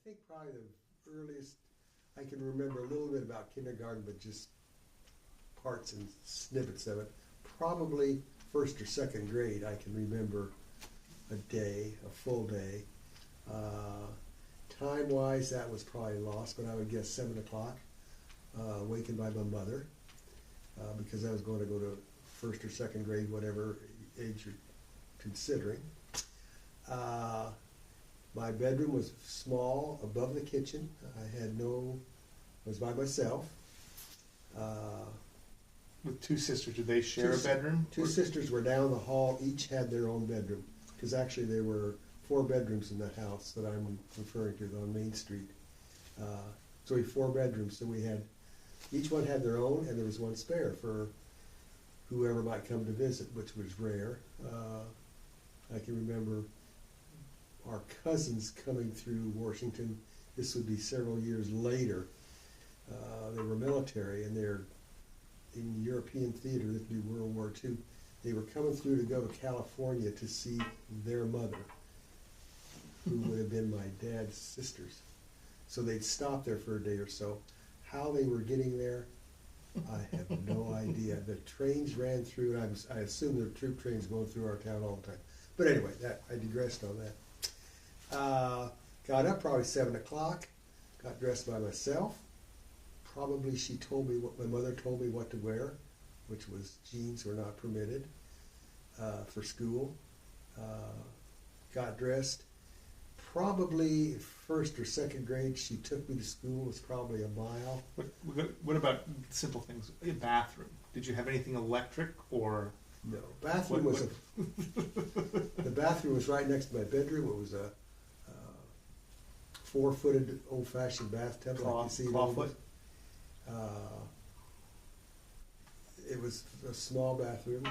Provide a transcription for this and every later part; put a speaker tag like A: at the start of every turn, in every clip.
A: think probably the earliest I can remember a little bit about kindergarten, but just parts and snippets of it. Probably first or second grade, I can remember a day, a full day. Time-wise, that was probably lost, but I would guess 7 o'clock, awakened by my mother, because I was going to go to first or second grade, whatever age you're considering. My bedroom was small, above the kitchen. I was by myself.
B: With two sisters, did they share a bedroom?
A: Two sisters were down the hall, each had their own bedroom. Because actually there were 4 bedrooms in the house that I'm referring to on Main Street. So we had 4 bedrooms, so each one had their own, and there was one spare for whoever might come to visit, which was rare. I can remember our cousins coming through Washington. This would be several years later. They were military, and they're in European theater. This would be World War II. They were coming through to go to California to see their mother, who would have been my dad's sisters. So they'd stop there for a day or so. How they were getting there, I have no idea. The trains ran through, and I assume there were troop trains going through our town all the time. But anyway, I digressed on that. Got up probably 7 o'clock, got dressed by myself. Probably my mother told me what to wear, which was jeans were not permitted for school. Got dressed. Probably first or second grade, she took me to school. It was probably a mile.
B: What about simple things? A bathroom. Did you have anything electric or?
A: No. Bathroom the bathroom was right next to my bedroom. It was a 4-footed old-fashioned bathtub.
B: Clawfoot?
A: It was a small bathroom.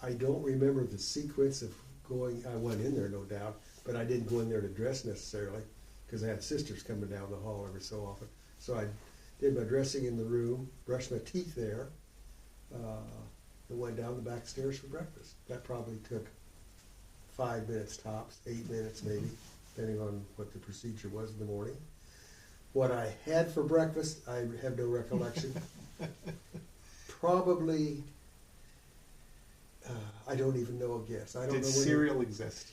A: I don't remember the sequence of going. I went in there, no doubt, but I didn't go in there to dress necessarily, because I had sisters coming down the hall every so often. So I did my dressing in the room, brushed my teeth there, and went down the back stairs for breakfast. That probably took 5 minutes tops, 8 minutes maybe, depending on what the procedure was in the morning. What I had for breakfast, I have no recollection. Probably, I don't even know a guess. I don't know.
B: Did cereal exist?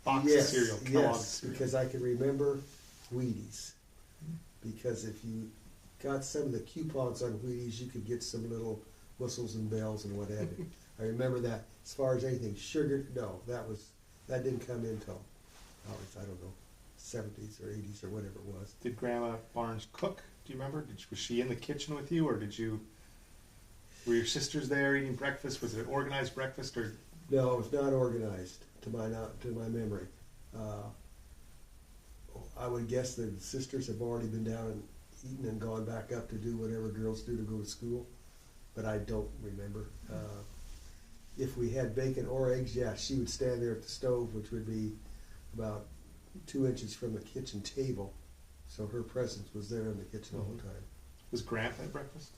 B: Box
A: yes,
B: of cereal,
A: Kellogg's
B: yes,
A: cereal. Because I can remember Wheaties. Because if you got some of the coupons on Wheaties, you could get some little whistles and bells and what have you. I remember that. As far as anything sugar, no, that didn't come in until, I don't know, 70s or 80s or whatever it was.
B: Did Grandma Barnes cook? Do you remember? Was she in the kitchen with you, or were your sisters there eating breakfast? Was it an organized breakfast, or?
A: No, it was not organized to my memory. I would guess the sisters have already been down and eaten and gone back up to do whatever girls do to go to school, but I don't remember. If we had bacon or eggs, yeah, she would stand there at the stove, which would be about 2 inches from the kitchen table, so her presence was there in the kitchen all the time.
B: Was Grandpa at breakfast?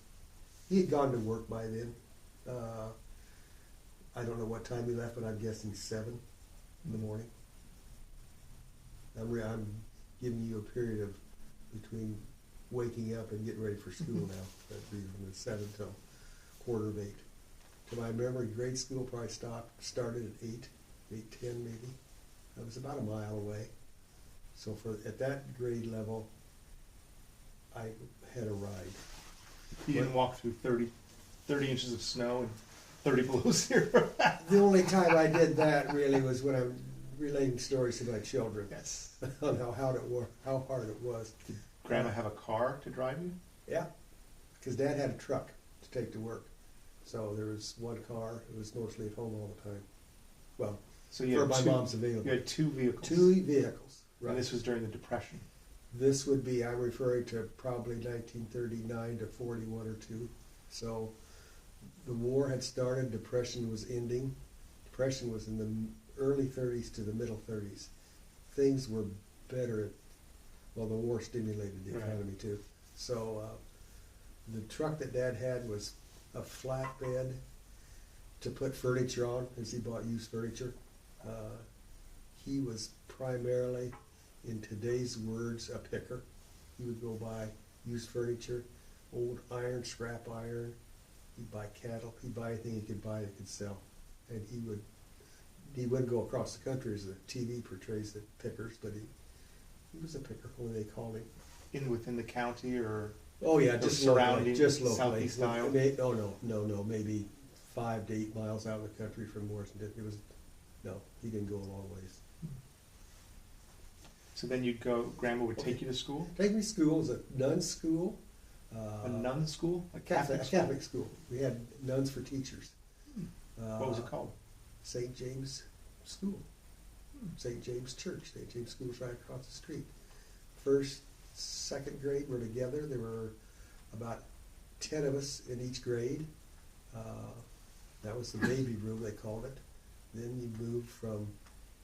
A: He had gone to work by then. I don't know what time he left, but I'm guessing 7 in the morning. I'm giving you a period of between waking up and getting ready for school now. That'd be from 7 till 7:45. To my memory, grade school probably started at 8:10 maybe. It was about a mile away. So at that grade level, I had a ride.
B: You didn't walk through 30 inches of snow and 30 below zero.
A: The only time I did that really was when I'm relating stories to my children.
B: Yes.
A: On how hard it was.
B: Did Grandma have a car to drive you?
A: Yeah, because Dad had a truck to take to work. So there was one car. It was mostly at home all the time. Well,
B: so you
A: for
B: had
A: my mom's available.
B: You had 2 vehicles.
A: 2 vehicles. Right.
B: And this was during the Depression.
A: This would be, I'm referring to probably 1939 to 41 or 2. So the war had started, Depression was ending. Depression was in the early 30s to the middle 30s. Things were better. The war stimulated the economy too. So the truck that Dad had was a flatbed to put furniture on, as he bought used furniture. he was primarily, in today's words, a picker. He would go buy used furniture, old iron, scrap iron. He'd buy cattle. He'd buy anything he could buy that could sell. And he wouldn't go across the country as the TV portrays the pickers, but he was a picker when they called him.
B: Within the county or?
A: Oh yeah,
B: Or
A: just
B: surrounding
A: locally, just locally.
B: Southeast Iowa?
A: No, maybe 5 to 8 miles out of the country from Morrison. He didn't go a long ways.
B: So then you'd go, Grandma would take you to school?
A: Take me to school. It was a nun school.
B: A nun school? A Catholic
A: A
B: school?
A: Catholic school. We had nuns for teachers.
B: What was it called?
A: St. James School. St. James Church. St. James School is right across the street. First, second grade were together. There were about 10 of us in each grade. That was the baby room, they called it. Then you moved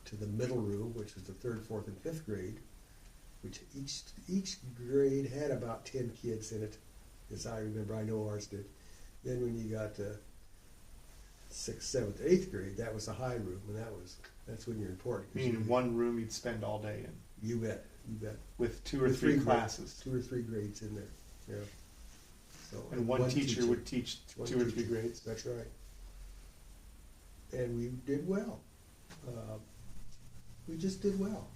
A: to the middle room, which was the third, fourth, and fifth grade, which each grade had about 10 kids in it, as I remember. I know ours did. Then when you got to 6th, 7th, 8th grade, that was the high room, and that's when you're important.
B: Meaning one room you'd spend all day in?
A: You bet.
B: With two or three classes?
A: 2 or 3 grades in there, yeah. So,
B: and one teacher would teach two or three grades?
A: That's right. And we did well. We just did well.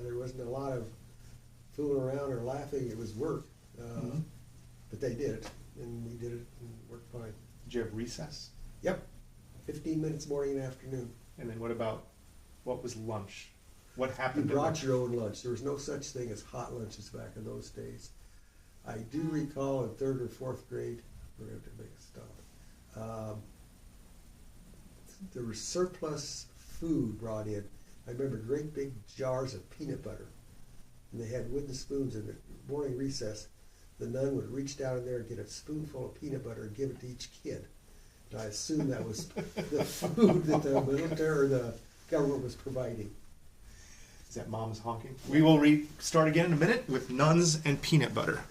A: There wasn't a lot of fooling around or laughing. It was work. But they did it, and we did it, and it worked fine.
B: Did you have recess?
A: Yep. 15 minutes morning and afternoon.
B: And then what was lunch? What happened?
A: You brought your own lunch. There was no such thing as hot lunches back in those days. I do recall in 3rd or 4th grade, we're going to have to make a stop. There was surplus food brought in. I remember great big jars of peanut butter. And they had wooden spoons in the morning recess. The nun would reach down in there and get a spoonful of peanut butter and give it to each kid. And I assume that was the food that the military or the government was providing.
B: Is that Mom's honking? We will start again in a minute with nuns and peanut butter.